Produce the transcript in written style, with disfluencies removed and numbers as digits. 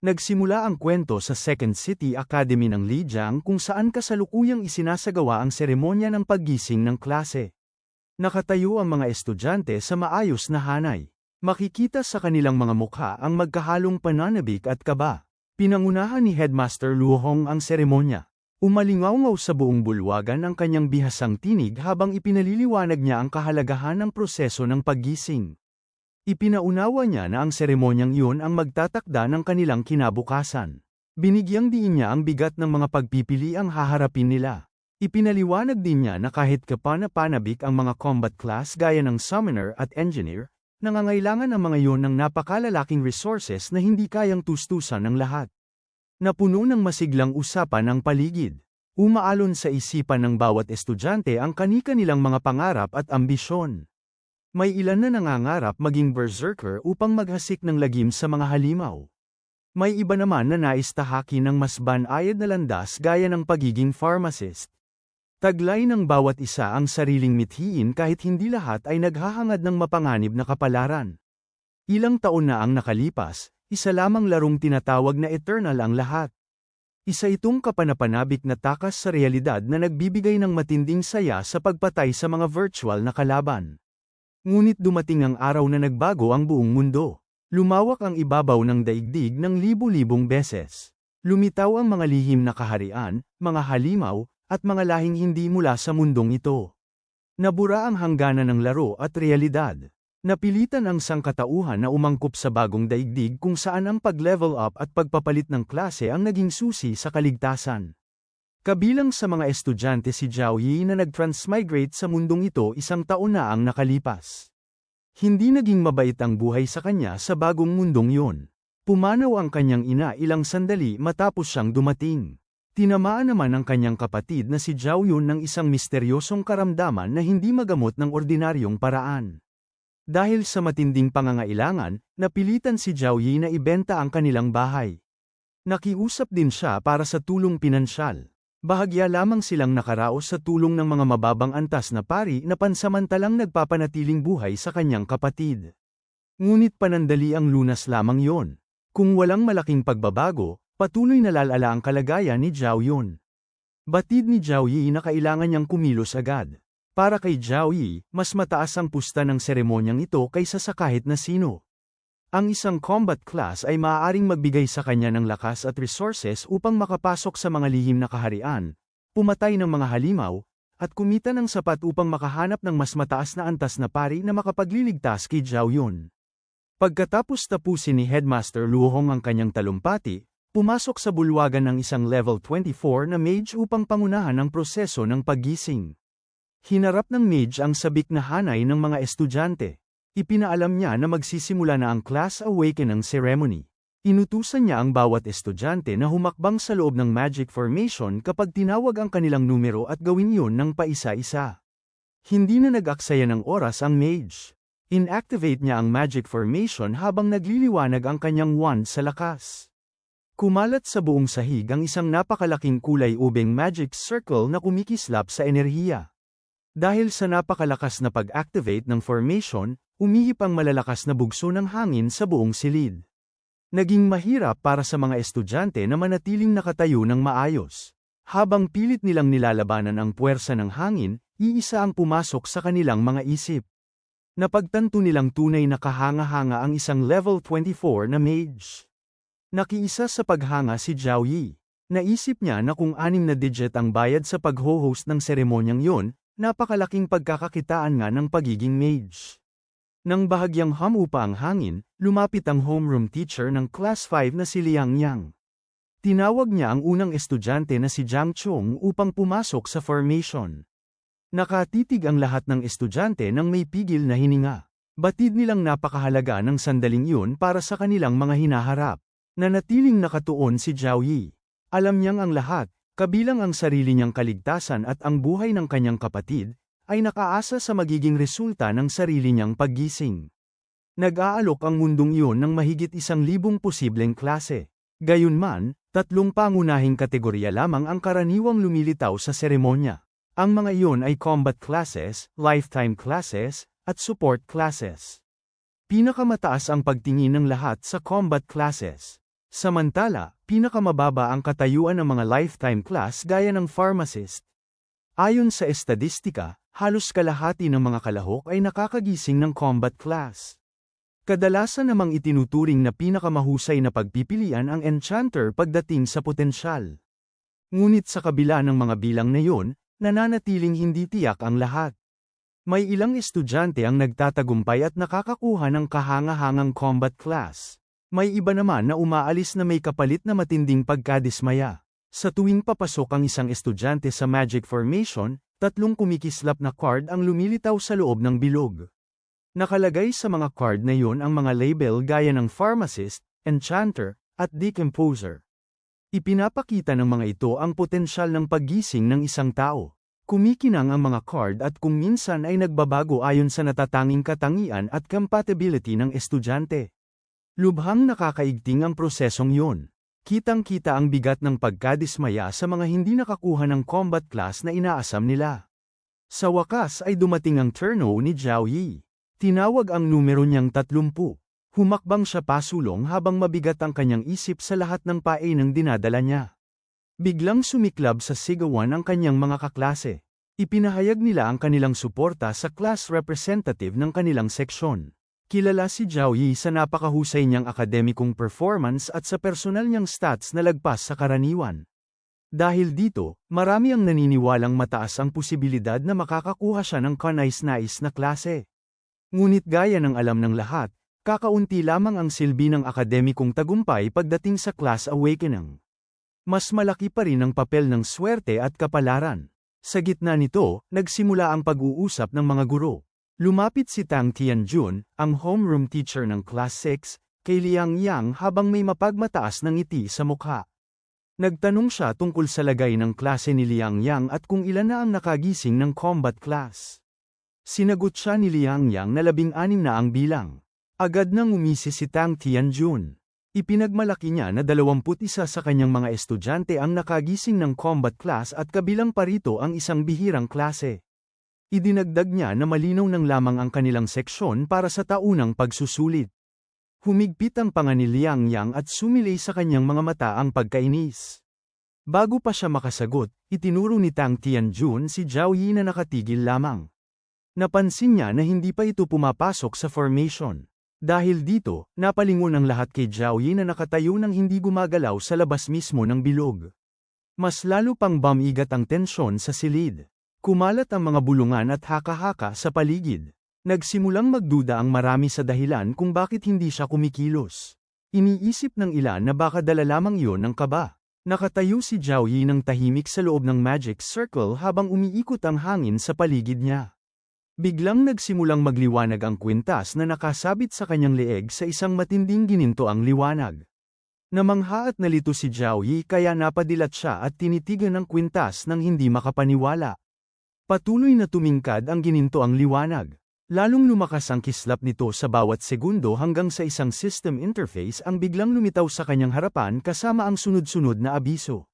Nagsimula ang kwento sa Second City Academy ng Lijiang kung saan kasalukuyang isinasagawa ang seremonya ng paggising ng klase. Nakatayo ang mga estudyante sa maayos na hanay. Makikita sa kanilang mga mukha ang magkahalong pananabik at kaba. Pinangunahan ni Headmaster Luo Hong ang seremonya. Umalingaw sa buong bulwagan ang kanyang bihasang tinig habang ipinaliliwanag niya ang kahalagahan ng proseso ng paggising. Ipinaunawa niya na ang seremonyang iyon ang magtatakda ng kanilang kinabukasan. Binigyang diin niya ang bigat ng mga pagpipili ang haharapin nila. Ipinaliwanag din niya na kahit kapana-panabik ang mga combat class gaya ng Summoner at Engineer, nangangailangan ang mga iyon ng napakalalaking resources na hindi kayang tustusan ng lahat. Napuno ng masiglang usapan ang paligid. Umaalon sa isipan ng bawat estudyante ang kani-kanilang mga pangarap at ambisyon. May ilan na nangangarap maging berserker upang maghasik ng lagim sa mga halimaw. May iba naman na nais tahaki ng mas banayad na landas gaya ng pagiging pharmacist. Taglay ng bawat isa ang sariling mithiin kahit hindi lahat ay naghahangad ng mapanganib na kapalaran. Ilang taon na ang nakalipas, isa lamang larong tinatawag na eternal ang lahat. Isa itong kapanapanabik na takas sa realidad na nagbibigay ng matinding saya sa pagpatay sa mga virtual na kalaban. Ngunit dumating ang araw na nagbago ang buong mundo. Lumawak ang ibabaw ng daigdig ng libu-libong beses. Lumitaw ang mga lihim na kaharian, mga halimaw, at mga lahing hindi mula sa mundong ito. Nabura ang hangganan ng laro at realidad. Napilitan ang sangkatauhan na umangkop sa bagong daigdig kung saan ang pag-level up at pagpapalit ng klase ang naging susi sa kaligtasan. Kabilang sa mga estudyante si Zhao Yi na nag-transmigrate sa mundong ito isang taon na ang nakalipas. Hindi naging mabait ang buhay sa kanya sa bagong mundong yun. Pumanaw ang kanyang ina ilang sandali matapos siyang dumating. Tinamaan naman ang kanyang kapatid na si Zhao Yun ng isang misteryosong karamdaman na hindi magamot ng ordinaryong paraan. Dahil sa matinding pangangailangan, napilitan si Zhao Yi na ibenta ang kanilang bahay. Nakiusap din siya para sa tulong pinansyal. Bahagya lamang silang nakaraos sa tulong ng mga mababang antas na pari na pansamantalang nagpapanatiling buhay sa kanyang kapatid. Ngunit panandali ang lunas lamang yon. Kung walang malaking pagbabago, patuloy na lalala ang kalagayan ni Zhao Yun. Batid ni Zhao Yi na kailangan niyang kumilos agad. Para kay Zhao Yi, mas mataas ang pusta ng seremonyang ito kaysa sa kahit na sino. Ang isang combat class ay maaaring magbigay sa kanya ng lakas at resources upang makapasok sa mga lihim na kaharian, pumatay ng mga halimaw, at kumita ng sapat upang makahanap ng mas mataas na antas na pari na makapagliligtas kay Zhao Yun. Pagkatapos tapusin ni Headmaster Luo Hong ang kanyang talumpati, pumasok sa bulwagan ng isang level 24 na mage upang pangunahan ang proseso ng paggising. Hinarap ng mage ang sabik na hanay ng mga estudyante. Ipinaalam niya na magsisimula na ang Class Awakening Ceremony. Inutusan niya ang bawat estudyante na humakbang sa loob ng Magic Formation kapag tinawag ang kanilang numero at gawin yun ng paisa-isa. Hindi na nag-aksaya ng oras ang mage. Inactivate niya ang Magic Formation habang nagliliwanag ang kanyang wand sa lakas. Kumalat sa buong sahig ang isang napakalaking kulay ubeng magic circle na kumikislap sa enerhiya. Dahil sa napakalakas na pag-activate ng formation, umihip ang malalakas na bugso ng hangin sa buong silid. Naging mahirap para sa mga estudyante na manatiling nakatayo ng maayos. Habang pilit nilang nilalabanan ang puwersa ng hangin, iisa ang pumasok sa kanilang mga isip. Napagtanto nilang tunay na kahanga-hanga ang isang level 24 na mage. Nakiisa sa paghanga si Zhao Yi. Naisip niya na kung 6 na digit ang bayad sa pag-ho-host ng seremonyang yon, napakalaking pagkakakitaan nga ng pagiging mage. Nang bahagyang humupa ang hangin, lumapit ang homeroom teacher ng Class 5 na si Liang Yang. Tinawag niya ang unang estudyante na si Jiang Chong upang pumasok sa formation. Nakatitig ang lahat ng estudyante nang may pigil na hininga. Batid nilang napakahalaga ng sandaling iyon para sa kanilang mga hinaharap. Nanatiling nakatuon si Zhao Yi. Alam niyang ang lahat, kabilang ang sarili niyang kaligtasan at ang buhay ng kanyang kapatid, ay nakaasa sa magiging resulta ng sarili niyang paggising. Nag-aalok ang mundong iyon ng mahigit 1,000 posibleng klase. Gayunman, 3 pangunahing kategorya lamang ang karaniwang lumilitaw sa seremonya. Ang mga iyon ay combat classes, lifetime classes, at support classes. Pinakamataas ang pagtingin ng lahat sa combat classes. Samantala, pinakamababa ang katayuan ng mga lifetime class gaya ng pharmacist. Ayon sa estadistika, halos kalahati ng mga kalahok ay nakakagising ng combat class. Kadalasan namang itinuturing na pinakamahusay na pagpipilian ang enchanter pagdating sa potensyal. Ngunit sa kabila ng mga bilang na yun, nananatiling hindi tiyak ang lahat. May ilang estudyante ang nagtatagumpay at nakakakuha ng kahanga-hangang combat class. May iba naman na umaalis na may kapalit na matinding pagkadismaya. Sa tuwing papasok ang isang estudyante sa Magic Formation, 3 kumikislap na card ang lumilitaw sa loob ng bilog. Nakalagay sa mga card na yon ang mga label gaya ng Pharmacist, Enchanter, at Decomposer. Ipinapakita ng mga ito ang potensyal ng paggising ng isang tao. Kumikinang ang mga card at kung minsan ay nagbabago ayon sa natatanging katangian at compatibility ng estudyante. Lubhang nakakaigting ang prosesong yun. Kitang-kita ang bigat ng pagkadismaya sa mga hindi nakakuha ng combat class na inaasam nila. Sa wakas ay dumating ang turno ni Zhao Yi. Tinawag ang numero niyang 30. Humakbang siya pasulong habang mabigat ang kanyang isip sa lahat ng painang dinadala niya. Biglang sumiklab sa sigawan ang kanyang mga kaklase. Ipinahayag nila ang kanilang suporta sa class representative ng kanilang seksyon. Kilala si Zhao Yi sa napakahusay niyang akademikong performance at sa personal niyang stats na lagpas sa karaniwan. Dahil dito, marami ang naniniwalang mataas ang posibilidad na makakakuha siya ng kanais-nais na klase. Ngunit gaya ng alam ng lahat, kakaunti lamang ang silbi ng akademikong tagumpay pagdating sa class awakening. Mas malaki pa rin ang papel ng swerte at kapalaran. Sa gitna nito, nagsimula ang pag-uusap ng mga guro. Lumapit si Tang Tianjun, ang homeroom teacher ng Class 6, kay Liang Yang habang may mapagmataas na ngiti sa mukha. Nagtanong siya tungkol sa lagay ng klase ni Liang Yang at kung ilan na ang nakagising ng combat class. Sinagot siya ni Liang Yang na 16 na ang bilang. Agad nang umisi si Tang Tianjun. Ipinagmalaki niya na 21 sa kanyang mga estudyante ang nakagising ng combat class at kabilang pa rito ang isang bihirang klase. Idinagdag niya na malinaw nang lamang ang kanilang seksyon para sa taunang pagsusulit. Humigpit ang panga ni Liang Yang at sumilay sa kanyang mga mata ang pagkainis. Bago pa siya makasagot, itinuro ni Tang Tianjun si Zhao Yi na nakatigil lamang. Napansin niya na hindi pa ito pumapasok sa formation. Dahil dito, napalingon ang lahat kay Zhao Yi na nakatayo nang hindi gumagalaw sa labas mismo ng bilog. Mas lalo pang bumigat ang tensyon sa silid. Kumalat ang mga bulungan at haka-haka sa paligid. Nagsimulang magduda ang marami sa dahilan kung bakit hindi siya kumikilos. Iniisip ng ilan na baka dala lamang iyon ng kaba. Nakatayo si Zhao Yi ng tahimik sa loob ng magic circle habang umiikot ang hangin sa paligid niya. Biglang nagsimulang magliwanag ang kwintas na nakasabit sa kanyang leeg sa isang matinding gininto ang liwanag. Namangha at nalito si Zhao Yi kaya napadilat siya at tinitigan ng kwintas nang hindi makapaniwala. Patuloy na tumingkad ang gininto ang liwanag. Lalong lumakas ang kislap nito sa bawat segundo hanggang sa isang system interface ang biglang lumitaw sa kanyang harapan kasama ang sunod-sunod na abiso.